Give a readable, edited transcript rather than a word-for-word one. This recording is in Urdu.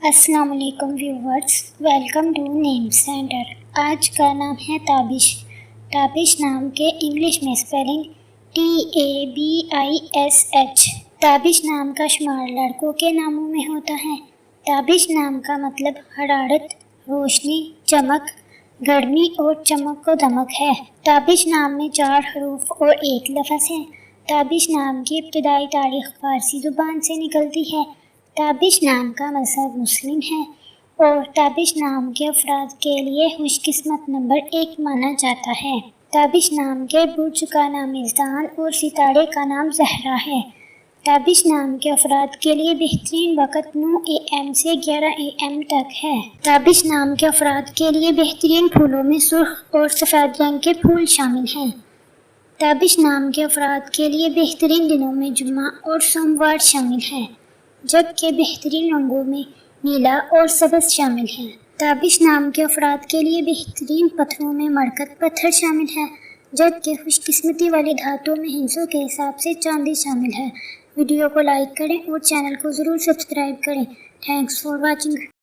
السلام علیکم viewers, welcome to name centre. آج کا نام ہے تابش۔ تابش نام کے انگلش میں اسپیلنگ TABISH۔ تابش نام کا شمار لڑکوں کے ناموں میں ہوتا ہے۔ تابش نام کا مطلب حرارت، روشنی، چمک، گرمی اور چمک و دمک ہے۔ تابش نام میں 4 حروف اور 1 لفظ ہے۔ تابش نام کی ابتدائی تاریخ فارسی زبان سے نکلتی ہے۔ تابش نام کا مذہب مسلم ہے اور تابش نام کے افراد کے لیے خوش قسمت نمبر 1 مانا جاتا ہے۔ تابش نام کے برج کا نام میزان اور ستارے کا نام زہرہ ہے۔ تابش نام کے افراد کے لیے بہترین وقت 9 AM سے 11 AM تک ہے۔ تابش نام کے افراد کے لیے بہترین پھولوں میں سرخ اور سفید رنگ کے پھول شامل ہیں۔ تابش نام کے افراد کے لیے بہترین دنوں میں جمعہ اور سوموار شامل ہیں، جبکہ بہترین رنگوں میں نیلا اور سبز شامل ہیں۔ تابش نام کے افراد کے لیے بہترین پتھروں میں مرکت پتھر شامل ہے، جبکہ خوش قسمتی والی دھاتوں میں ہندسوں کے حساب سے چاندی شامل ہے۔ ویڈیو کو لائک کریں اور چینل کو ضرور سبسکرائب کریں۔ Thanks for watching.